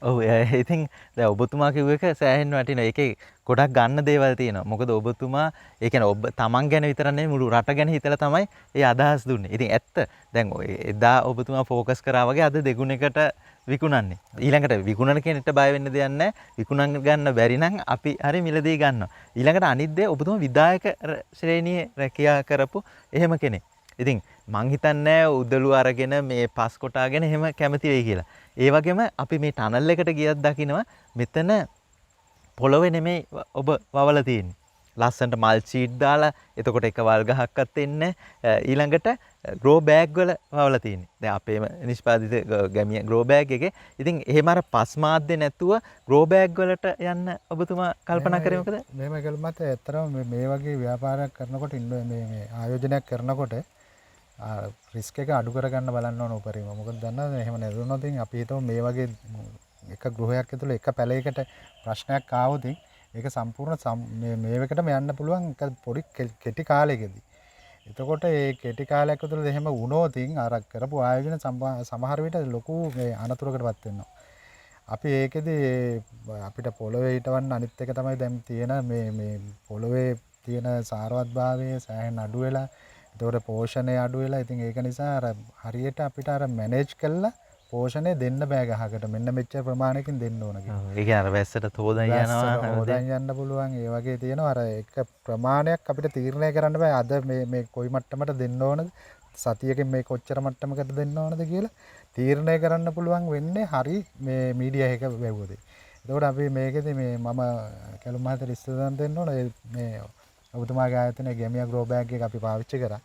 ඔව් ඉතින් දැන් ඔබතුමා කිව්ව එක සෑහෙන්න වටිනවා. ඒකේ ගොඩක් ගන්න දේවල් තියෙනවා. මොකද ඔබතුමා ඒ කියන්නේ ඔබ තමන් ගැන විතර නෙමෙයි මුළු රට ගැන හිතලා තමයි ඒ අදහස් දුන්නේ. ඉතින් ඇත්ත දැන් ඔය එදා ඔබතුමා ફોකස් කරා වගේ අද දෙගුණයකට විකුණන්නේ. ඊළඟට විකුණන කෙනෙක්ට බය වෙන්න දෙයක් නැහැ. විකුණන් ගන්න බැරි නම් අපි හරි මිලදී ගන්නවා. ඊළඟට අනිත් දේ ඔබතුමා විධායක ශ්‍රේණියේ රැකියා කරපු එහෙම කෙනෙක්. ඉතින් මං හිතන්නේ උදළු අරගෙන මේ පස් කොටාගෙන එහෙම කැමති වෙයි කියලා. ඒ වගේම අපි මේ ටනල් එකට ගියත් දකිනවා මෙතන පොළොවේ නෙමෙයි ඔබ වවලා තියෙන්නේ. ලස්සනට මල් ෂීට් දාලා එතකොට එක වල් ගහක්වත් එන්නේ ඊළඟට ග්‍රෝ බෑග් වල වවලා තියෙන්නේ. දැන් අපේම නිෂ්පාදිත ගැමිය ග්‍රෝ බෑග් එකේ ඉතින් එහෙම අර පස් මාද්දේ නැතුව ග්‍රෝ බෑග් වලට යන්න ඔබතුමා කල්පනා කරේ මොකද? මෙහෙම කළමත් ඇත්තටම මේ වගේ ව්‍යාපාරයක් කරනකොට මේ ආයෝජනයක් කරනකොට රිස්ක් එක අඩු කරගන්න බලන්න ඕන උපරිම. මොකද දන්නවද එහෙම නැතුනොත් අපි හිතමු මේ වගේ එක ගෘහයක් ඇතුළේ එක පැලයකට ප්‍රශ්නයක් ආවොත් ඒක සම්පූර්ණ මේවකටම යන්න පුළුවන් පොඩි කෙටි කාලයකදී. එතකොට ඒ කෙටි කාලයක් ඇතුළත එහෙම වුණොත් අර කරපු ආයෝජන සමහර විට ලොකු මේ අනතුරකටපත් වෙනවා. අපි ඒකෙදි අපිට පොළොවේ හිටවන්න අනිත් එක තමයි දැන් තියෙන මේ පොළොවේ තියෙන සාරවත්භාවය සෑහෙන අඩු වෙලා ඒතකොට පෝෂණය අඩු වෙලා ඉතින් ඒක නිසා අර හරියට අපිට අර මැනේජ් කළා පෝෂණය දෙන්න බෑ ගහකට මෙන්න මෙච්චර ප්‍රමාණයකින් දෙන්න ඕන කියලා. ඒ කියන්නේ අර වැස්සට තෝදන් යනවා හොදන් යන්න පුළුවන් ඒ වගේ තියෙනවා අර එක ප්‍රමාණයක් අපිට තීරණය කරන්න බෑ අද මේ කොයි මට්ටමට දෙන්න ඕනද සතියකින් මේ කොච්චර මට්ටමකට දෙන්න ඕනද කියලා තීරණය කරන්න පුළුවන් වෙන්නේ හරි මේ මීඩියා එක වැවුවද. එතකොට අපි මේකෙදි මේ මම කැලුම් මහත්තයට ඉස්තුතියි දෙන්න ඕන මේ ඔබතුමාගේ ආයතනයේ ගැමියා ග්‍රෝ බෑග් එක අපි පාවිච්චි කරා.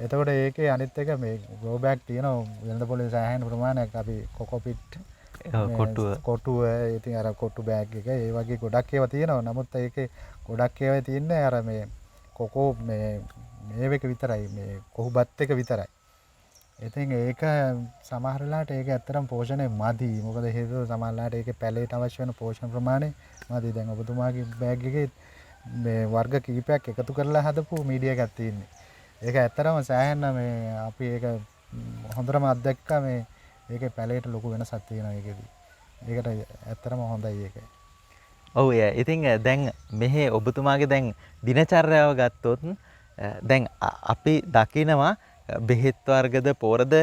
එතකොට ඒකේ අනිත් එක මේ ග්‍රෝ බෑග් තියෙනවා වෙළඳ පොලේ සෑහෙන ප්‍රමාණයක් අපි කොකෝපිට් කොටුව ඉතින් අර කොටු බෑග් එක ඒ වගේ ගොඩක් ඒවා තියෙනවා. නමුත් ඒකේ ගොඩක් ඒවා තියෙන්නේ අර මේ කොකෝ මේක විතරයි මේ කොහුබත් එක විතරයි. ඉතින් ඒක සමහර වෙලාවට ඒක ඇත්තටම පෝෂණය මදි. මොකද හේතුව සමහර වෙලාවට ඒකේ පැලේට අවශ්‍ය වෙන පෝෂණ ප්‍රමාණය මදි. දැන් ඔබතුමාගේ බෑග් එකේ මේ වර්ග කිහිපයක් එකතු කරලා හදපු මීඩියා එකක් තියෙන්නේ. ඒක ඇත්තටම සෑහෙන මේ අපි ඒක හොඳටම අත්දැක්කා මේ ඒකේ පැලේට ලොකු වෙනසක් තියෙනවා ඒකෙදී. ඒකට ඇත්තටම හොඳයි ඒක. ඔව් ඉතින් දැන් මෙහි ඔබතුමාගේ දැන් දිනචර්යාව ගත්තොත් දැන් අපි දකිනවා බෙහෙත් වර්ගද පොරද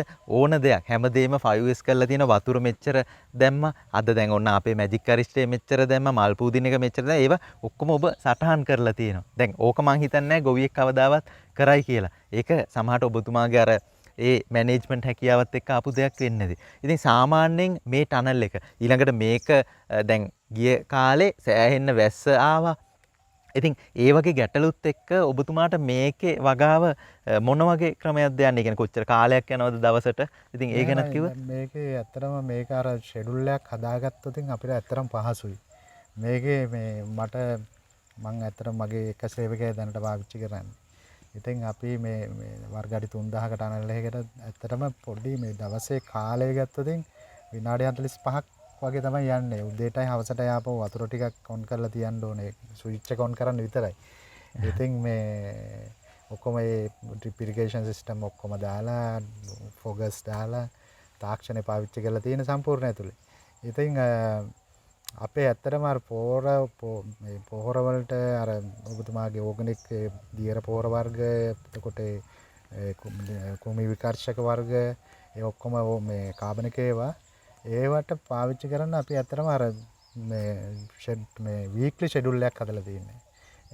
ඕන දෙයක් හැමදේම 5S කරලා තියෙන වතුර මෙච්චර දැම්ම අද දැන් ඔන්න අපේ මැජික් අරිස්ටේ මෙච්චර දැම්ම මල් පූදින එක මෙච්චර දැම්ම ඒවා ඔක්කොම ඔබ සටහන් කරලා තියෙනවා. දැන් ඕක මං හිතන්නේ නැහැ ගොවියෙක් කවදාවත් කරයි කියලා. ඒක සමහරට ඔබතුමාගේ අර ඒ මැනේජ්මන්ට් හැකියාවත් එක්ක ආපු දෙයක් වෙන්නේ නැති. ඉතින් සාමාන්‍යයෙන් මේ ටනල් එක ඊළඟට මේක දැන් ගිය කාලේ සෑහෙන්න වැස්ස ආවා. ඉතින් ඒ වගේ ගැටලුත් එක්ක ඔබතුමාට මේකේ වගාව මොන වගේ ක්‍රමයක්ද යන්නේ? කියන්නේ කොච්චර කාලයක් යනවද දවසට? ඉතින් ඒ ගැනත් කිව්ව. මේකේ ඇත්තටම මේක අර ෂෙඩියුල් එකක් හදාගත්තොත් අපිට ඇත්තටම පහසුයි. මේකේ මේ මම ඇත්තටම මගේ එක සේවකයෙක් දැනට පාවිච්චි කරන්නේ. ඉතින් අපි මේ වර්ග අඩි 3000කට අනල් එකකට ඇත්තටම පොඩි මේ දවසේ කාලය ගත්තොත් විනාඩි 45ක් වගේ තමයි යන්නේ. උදේටයි හවසටයි ආපහු වතුර ටිකක් ඔන් කරලා තියන්න ඕනේ. ස්විච් එක ඔන් කරන්න විතරයි. ඉතින් මේ ඔක්කොම මේ ඩ්‍රිප් ඉරිගේෂන් සිස්ටම් ඔක්කොම දාලා ෆෝගස් දාලා තාක්ෂණය පාවිච්චි කරලා තියෙන සම්පූර්ණ ඇතුලේ. ඉතින් අපේ ඇත්තටම අර පොහොර වලට අර ඔබතුමාගේ ඕගනික් දියර පොහොර වර්ග එතකොට කුමි විකර්ෂක වර්ග ඒ ඔක්කොම මේ කාබනික ඒවට පාවිච්චි කරන්න අපි ඇත්තටම අර මේ වීක්ලි ෂෙඩියුල් එකක් හදලා තියෙනවා.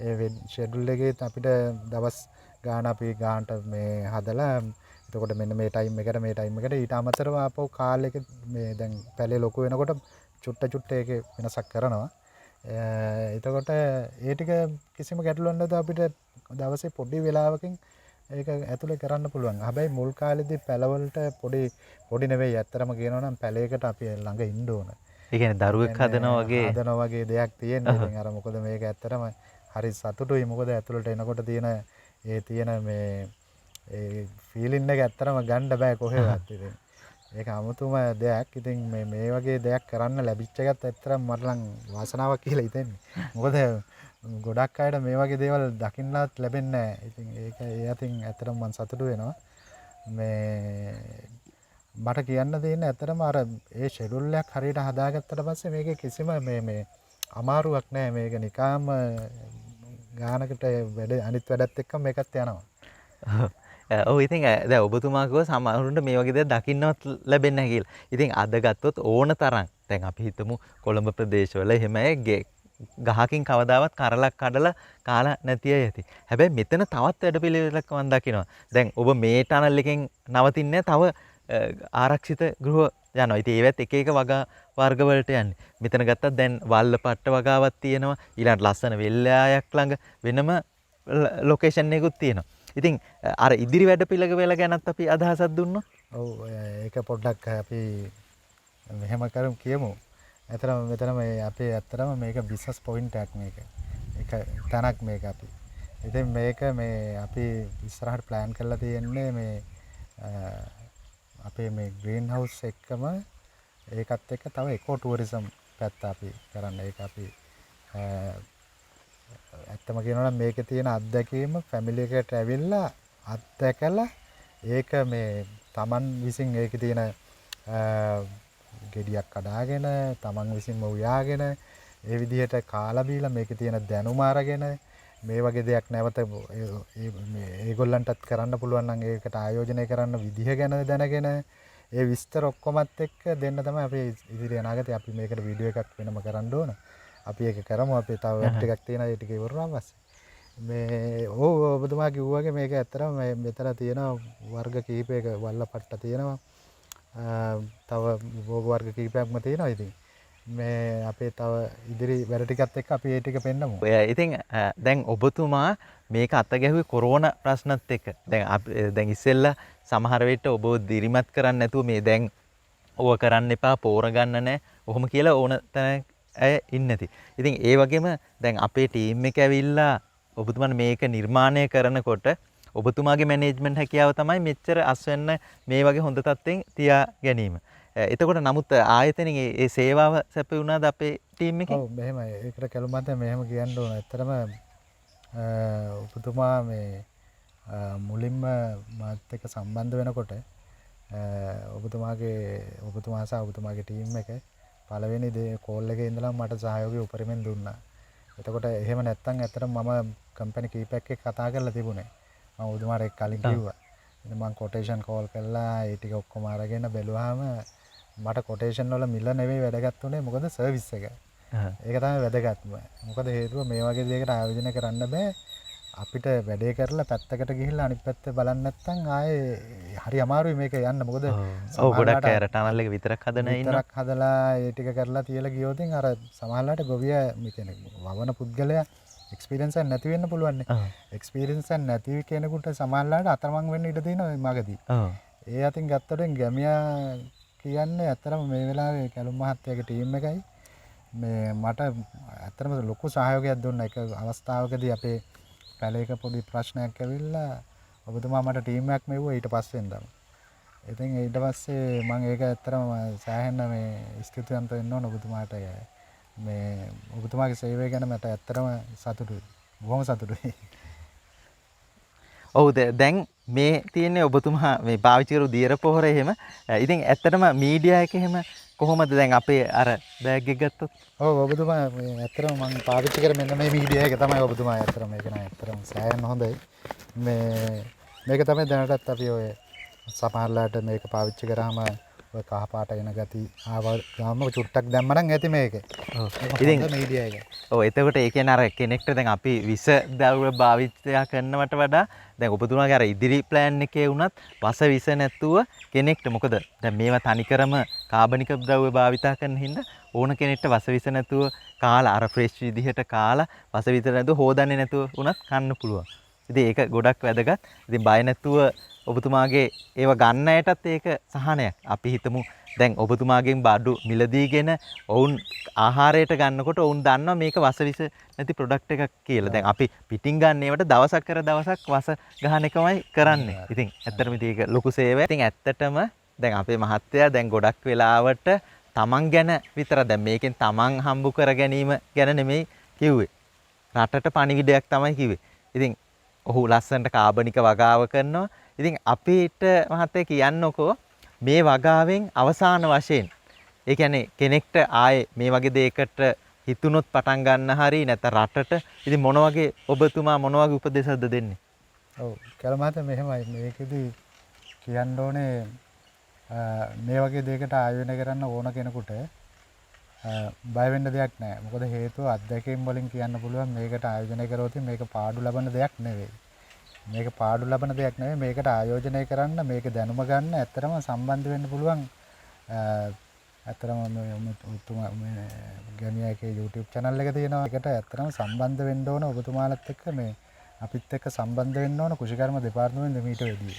ඒ ෂෙඩියුල් එකේ අපිට දවස් ගාන අපි ගානට මේ හදලා එතකොට මෙන්න මේ ටයිම් එකට ඊට අමතරව ආපහු කාලෙක මේ දැන් පැලේ ලොකු වෙනකොට චුට්ට ඒකේ වෙනසක් කරනවා. එතකොට ඒ ටික කිසිම ගැටලුවක් නැතුව අපිට දවසේ පොඩි වෙලාවකින් ඒක ඇතුලේ කරන්න පුළුවන්. හැබැයි මුල් කාලේදී පැලවලට පොඩි නෙවෙයි ඇත්තටම කියනවා නම් පැලයකට අපි ළඟ ඉන්න ඕන. ඒ කියන්නේ දරුවෙක් හදනවා වගේ දෙයක් තියෙනවා. ඉතින් අර මොකද මේක ඇත්තටම හරි සතුටුයි. මොකද ඇතුළට එනකොට තියෙන මේ ඒ ෆීලින් එක ඇත්තටම ගන්න බෑ කොහෙවත්. ඉතින් ඒක 아무තුම දෙයක්. ඉතින් මේ වගේ දෙයක් කරන්න ලැබිච්ච එකත් ඇත්තටම මට නම් වාසනාවක් කියලා හිතෙන්නේ. මොකද ගොඩක් අයට මේ වගේ දේවල් දකින්නත් ලැබෙන්නේ නැහැ. ඉතින් ඒ අතින් ඇත්තටම මම සතුටු වෙනවා. මේ මට කියන්න තියෙන්නේ ඇත්තටම අර ඒ ෂෙඩියුල් එකක් හරියට හදාගත්තට පස්සේ මේකේ කිසිම මේ අමාරුවක් නැහැ. මේක නිකාම ගානකට අනිත් වැඩත් එක්ක මේකත් යනවා. ඔව් ඉතින් දැන් ඔබතුමා කිව්ව සමහරුන්ට මේ වගේ දේවල් දකින්නවත් ලැබෙන්නේ නැහැ කියලා. ඉතින් අද ගත්තොත් ඕන තරම් දැන් අපි හිතමු කොළඹ ප්‍රදේශවල එහෙම ගහකින් කවදාවත් කරලක් කඩලා කාලා නැති අය ඇති. හැබැයි මෙතන තවත් වැඩපිළිවෙලක් මම දකිනවා. දැන් ඔබ මේ ටනල් එකෙන් නවතින්නේ තව ආරක්ෂිත ගෘහ යනවා. ඉතින් ඒවත් එක එක වගා වර්ග වලට යන්නේ. මෙතන ගත්තත් දැන් වල්ල පට්ට වගාවක් තියෙනවා. ඊළඟට ලස්සන වෙල්යායක් ළඟ වෙනම ලොකේෂන් එකකුත් තියෙනවා. ඉතින් අර ඉදිරි වැඩපිළිවෙල ගැනත් අපි අදහසක් දුන්නොත්. ඔව් ඒක පොඩ්ඩක් අපි මෙහෙම කරමු කියමු. ඇත්තටම මෙතන මේ අපේ ඇත්තටම මේක බිස්නස් පොයින්ට් එකක් මේක. ඒක තැනක් මේක අපි. ඉතින් මේක මේ අපි ඉස්සරහට ප්ලෑන් කරලා තියෙන්නේ මේ අපේ මේ ග්‍රීන් හවුස් එකම ඒකත් එක්ක තව ඉකෝ ටුවරිසම් පැත්ත අපි කරන්න. ඒක අපි ඇත්තම කියනවා නම් මේකේ තියෙන අත්දැකීම ෆැමිලි එකට ඇවිල්ලා අත්දැකලා ඒක මේ Taman විසින් ඒකේ තියෙන ගෙඩියක් කඩාගෙන Taman විසින්ම උයාගෙන ඒ විදිහට කාලා බීලා මේකේ තියෙන දැනුම අරගෙන මේ වගේ දෙයක් නැවත ඒගොල්ලන්ටත් කරන්න පුළුවන් නම් ඒකට ආයෝජනය කරන්න විදිහ ගැන දැනගෙන ඒ විස්තර ඔක්කොමත් එක්ක දෙන්න තමයි අපි ඉදිරි අනාගතේ අපි මේකට වීඩියෝ එකක් වෙනම කරන්න ඕන. අපි ඒක කරමු. අපි තව වෙබ් ටිකක් තියෙනවා. ඒ ටික ඉවරනාම පස්සේ මේ ඔබතුමා කිව්වා වගේ මේක ඇත්තටම මෙතන තියෙන වර්ග කීපයක වල්ලපට්ට තියෙනවා. තව භෝග වර්ග කීපයක්ම තියෙනවා. ඉතින් මේ අපේ තව ඉදිරි වැඩ ටිකත් එක්ක අපි ඒ ටික පෙන්නමු. ඉතින් දැන් ඔබතුමා මේක අත ගැහුවේ කොරෝනා ප්‍රශ්නත් එක්ක. දැන් ඉස්සෙල්ලා සමහර වෙලට ඔබ දිරිමත් කරන්නේ නැතුව මේ දැන් ඕව කරන්න එපා පෝර ගන්න නැහැ. ඔහොම කියලා ඕන තැන අය ඉන්නේ නැති. ඉතින් ඒ වගේම දැන් අපේ ටීම් එක ඇවිල්ලා ඔබතුමාට මේක නිර්මාණය කරනකොට ඔබතුමාගේ මැනේජ්මන්ට් හැකියාව තමයි මෙච්චර අස්වෙන්න මේ වගේ හොඳ තත්ත්වෙන් තියා ගැනීම. එතකොට නමුත් ආයතනෙන් ඒ සේවාව සැපයුණාද අපේ ටීම් එකෙන්? ඔව් මෙහෙමයි. ඒකට කැලුමත් මෙහෙම කියන්න ඕන. ඇත්තටම ඔබතුමා මේ මුලින්ම මාත් එක්ක සම්බන්ධ වෙනකොට ඔබතුමා සහ ඔබතුමාගේ ටීම් එක පළවෙනි කෝල් එකේ ඉඳලා මට සහයෝගය උපරිමෙන් දුන්නා. එතකොට එහෙම නැත්තම් ඇත්තටම මම කම්පැනි කීපයක් එක්ක කතා කරලා තිබුණේ. මම ඔබතුමාට ඒක කලින් කිව්වා. ඉතින් මම කොටේෂන් කෝල් කළා ඒ ටික ඔක්කොම අරගෙන බැලුවාම මට කොටේෂන් වල මිල නෙවෙයි වැදගත් උනේ මොකද සර්විස් එක. ඒක තමයි වැදගත්ම. මොකද හේතුව මේ වගේ දෙයකට ආයෝජනය කරන්න බෑ. අපිට වැඩේ කරලා පැත්තකට ගිහිල්ලා අනිත් පැත්ත බලන්න නැත්නම් ආයේ හරි අමාරුයි මේක යන්න. මොකද ඔව් ගොඩක් අය ටනල් එක විතරක් හදන ඉන්න. විතරක් හදලා ඒ ටික කරලා තියලා ගියොත් අර සමහරවිට ගොවිය මේ කියන්නේ වවන පුද්ගලයා එක්ස්පීරියන්ස් එක නැති වෙන්න පුළුවන් නේ. එක්ස්පීරියන්ස් එක නැති කෙනෙකුට සමහරවිට අතරමං වෙන්න ඉඩ තියෙනවා මගදී. ඒ අතින් ගත්තොත් ගැමියා කියන්නේ ඇත්තටම මේ වෙලාවේ කැලුම් මහත්තයාගේ ටීම් එකයි මේ මට ඇත්තටම ලොකු සහයෝගයක් දුන්නා. එක අවස්ථාවකදී අපේ පැලේක පොඩි ප්‍රශ්නයක් ඇවිල්ලා ඔබතුමා මට ටීම් එකක් මෙව්වා ඊට පස්සේ ඉඳන්. ඉතින් ඊට පස්සේ මම ඒක ඇත්තටම සෑහෙන මේ ස්තුතිවන්ත වෙන්න ඕන ඔබතුමාට. මේ ඔබතුමාගේ සේවය ගැන මට ඇත්තටම සතුටුයි. බොහොම සතුටුයි. ඔව් දැන් මේ තියෙන්නේ ඔබතුමා මේ පාවිච්චි කරු දියර පොහොර එහෙම. ඉතින් ඇත්තටම මීඩියා එක එහෙම කොහොමද දැන් අපේ අර බෑග් එක ගත්තොත්? ඔව් ඔබතුමා මේ ඇත්තටම මම පාවිච්චි කර මෙන්න මේ මීඩියා එක තමයි ඔබතුමා ඇත්තටම මේක නෑ ඇත්තටම සෑහෙන හොඳයි. මේක තමයි දැනටත් අපි ඔය සමහරලාට මේක පාවිච්චි කරාම ඔය කහ පාට එන ගති ආවම චුට්ටක් දැම්ම නම් ඇති මේක. ඉතින් මීඩියා එක. ඔව් එතකොට ඒ කියන්නේ අර කෙනෙක්ට දැන් අපි විස ද්‍රව්‍ය භාවිතය කරනවට වඩා දැන් ඔබතුමාගේ අර ඉදිරි ප්ලෑන් එකේ වුණත් වස විස නැතුව කෙනෙක්ට මොකද දැන් මේවා තනිකරම කාබනික ද්‍රව්‍ය භාවිතා කරන හින්දා ඕන කෙනෙක්ට වස විස නැතුව කාලා අර ෆ්‍රෙෂ් විදිහට කාලා වස විස නැතුව හොදන්නේ නැතුව වුණත් කන්න පුළුවන්. ඉතින් ඒක ගොඩක් වැදගත්. ඉතින් බය නැතුව ඔබතුමාගේ ඒව ගන්න අයටත් ඒක සහනයක්. අපි හිතමු දැන් ඔබතුමාගෙන් බඩු මිලදීගෙන ඔවුන් ආහාරයට ගන්නකොට ඔවුන් දන්නවා මේක වසවිස නැති ප්‍රොඩක්ට් එකක් කියලා. දැන් අපි පිටින් ගන්න ඒවට දවසක් කර දවසක් වස ගහන එකමයි කරන්නේ. ඉතින් ඇත්තටම ඒක ලොකු සේවයක්. ඉතින් ඇත්තටම දැන් අපේ මහත්තයා දැන් ගොඩක් වෙලාවට තමන් ගැන විතර දැන් මේකෙන් තමන් හම්බු කර ගැනීම ගැන නෙමෙයි කිව්වේ. රටට පණිවිඩයක් තමයි කිව්වේ. ඉතින් ඔහු ලස්සනට කාබනික වගාව කරනවා. ඉතින් අපිට මහත්තයා කියන්නකෝ මේ වගාවෙන් අවසාන වශයෙන් ඒ කියන්නේ කෙනෙක්ට ආයේ මේ වගේ දෙයකට හිතුනොත් පටන් ගන්න හරි නැත්නම් රටට ඉතින් මොන වගේ ඔබතුමා මොන වගේ උපදේශද දෙන්නේ? ඔව් කියලා මහත්තයා මෙහෙමයි මේකෙදි කියන්න ඕනේ මේ වගේ දෙයකට ආයෝජනය කරන්න ඕන කෙනෙකුට බය වෙන්න දෙයක් නැහැ. මොකද හේතුව අත්දැකීම් වලින් කියන්න පුළුවන් මේකට ආයෝජනය කරොත් මේක පාඩු ලබන දෙයක් නෙවෙයි. මේක පාඩු ලබන දෙයක් නෙවෙයි. මේකට ආයෝජනය කරන්න මේක දැනුම ගන්න ඇත්තටම සම්බන්ධ වෙන්න පුළුවන්. ඇත්තටම ඔබතුමා මේ ගැමියාගේ YouTube channel එක තියෙනවා. ඒකට ඇත්තටම සම්බන්ධ වෙන්න ඕන ඔබතුමාලත් එක්ක මේ අපිත් එක්ක සම්බන්ධ වෙන්න ඕන කුෂිකර්ම දෙපාර්තමේන්තුවේ මීට වැඩි.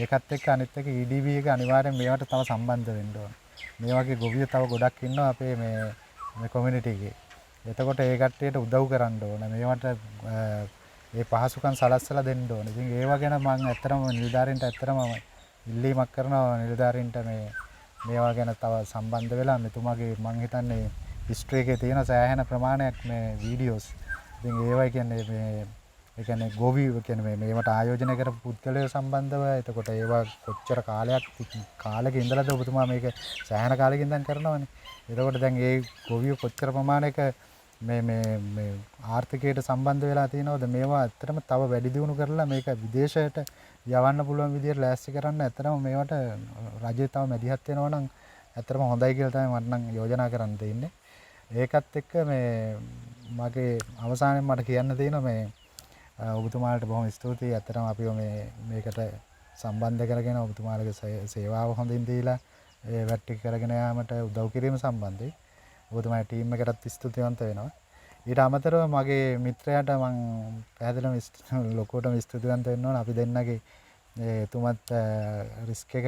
ඒකත් එක්ක අනිත් එක EDB එක අනිවාර්යෙන් මේවට තව සම්බන්ධ වෙන්න ඕන. මේ වගේ ගොවියෝ තව ගොඩක් ඉන්නවා අපේ මේ කොමියුනිටි එකේ. එතකොට ඒ කට්ටියට උදව් කරන්න ඕන. මේවට ඒ පහසුකම් සලස්සලා දෙන්න ඕන. ඉතින් ඒව ගැන මම ඇත්තටම නිලධාරීන්ට ඇත්තටම ඉල්ලීමක් කරනවා නිලධාරීන්ට මේවා ගැන තව සම්බන්ධ වෙලා මෙතුමාගේ මම හිතන්නේ හිස්ටරි එකේ තියෙන සෑහෙන ප්‍රමාණයක් මේ වීඩියෝස්. ඉතින් ඒවා කියන්නේ ඒ කියන්නේ ගොවියෝ කියන්නේ මේවට ආයෝජනය කරපු පුද්ගලයෝ සම්බන්ධව එතකොට ඒවා කොච්චර කාලෙක ඉඳලාද ඔබතුමා මේක සෑහෙන කාලෙක ඉඳන් කරනවනේ. එතකොට දැන් ඒ ගොවියෝ කොච්චර ප්‍රමාණයක මේ ආර්ථිකයට සම්බන්ධ වෙලා තියෙනවද මේවා ඇත්තටම තව වැඩි දියුණු කරලා මේක විදේශයට යවන්න පුළුවන් විදියට ලෑස්ති කරන්න ඇත්තටම මේවට රජය තව මැදිහත් වෙනවා නම් ඇත්තටම හොඳයි කියලා තමයි මට නම් යෝජනා කරන්න තියෙන්නේ. ඒකත් එක්ක මගේ අවසානයේ මට කියන්න තියෙනවා මේ ඔබතුමාලට බොහොම ස්තුතියි. ඇත්තටම අපිව මේකට සම්බන්ධ කරගෙන ඔබතුමාලගේ සේවාව හොඳින් දීලා ඒ වැට්ටි කරගෙන යාමට උදව් කිරීම සම්බන්ධයි ඔබතුමාගේ ටීම් එකටත් ස්තුතිවන්ත වෙනවා. ඊට අමතරව මගේ මිත්‍රයාට මම පැහැදිලිවම ලොකුවටම ස්තුතිවන්ත වෙන්න ඕන. අපි දෙන්නගේ එතුමත් රිස්ක් එක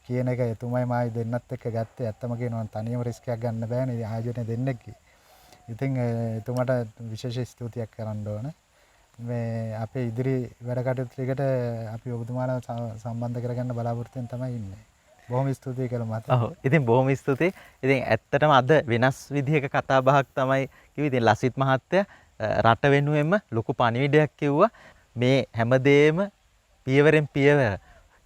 කියන එක එතුමයි මායි දෙන්නත් එක්ක ගත්තේ. ඇත්තම කියනවා තනියම රිස්ක් එකක් ගන්න බෑනේ ආයෝජනය දෙන්නෙක්ගේ. ඉතින් එතුමට විශේෂ ස්තුතියක් කරන්න ඕන. මේ අපේ ඉදිරි වැඩ කටයුතු ටිකට අපි ඔබතුමාලා සම්බන්ධ කරගන්න බලාපොරොත්තු වෙන තමයි ඉන්නේ. බොහොම ස්තුතියි කියලා මහත්තයා. ඔව්. ඉතින් බොහොම ස්තුතියි. ඉතින් ඇත්තටම අද වෙනස් විදිහක කතා බහක් තමයි කිව්වේ. ඉතින් ලසිත් මහත්තයා රට වෙනුවෙන්ම ලොකු පණිවිඩයක් කිව්වා. මේ හැමදේම පියවරෙන් පියවර.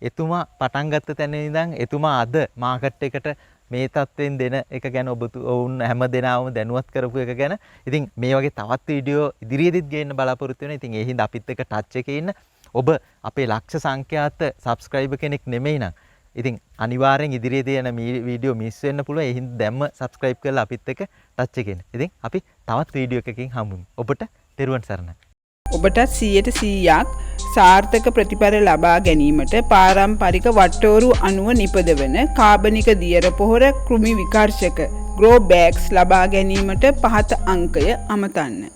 එතුමා පටන් ගත්ත තැන ඉඳන් එතුමා අද මාකට් එකට මේ තත්ත්වෙන් දෙන එක ගැන ඔවුන් හැම දෙනාම දැනුවත් කරපු එක ගැන. ඉතින් මේ වගේ තවත් වීඩියෝ ඉදිරියේදීත් ගේන්න බලාපොරොත්තු වෙනවා. ඉතින් ඒ හින්දා අපිත් එක්ක ටච් එකේ ඉන්න. ඔබ අපේ ලක්ෂ සංඛ්‍යාත සබ්ස්ක්‍රයිබර් කෙනෙක් නෙමෙයි නම් ඉතින් අනිවාර්යෙන් ඉදිරියේ තියෙන වීඩියෝ මිස් වෙන්න පුළුවන්. ඒ හින්දා දැම්ම සබ්ස්ක්‍රයිබ් කරලා අපිත් එක්ක ටච් එකේ ඉන්න. ඉතින් අපි තවත් වීඩියෝ එකකින් හමුවෙමු. ඔබට තෙරුවන් සරණයි. ඔබටත් 100% සාර්ථක ප්‍රතිඵල ලබා ගැනීමට පාරම්පරික වට්ටෝරු අණුව නිපදවන කාබනික දියර පොහොර කෘමි විකර්ශක ග්‍රෝ බෑග්ස් ලබා ගැනීමට පහත අංකය අමතන්න.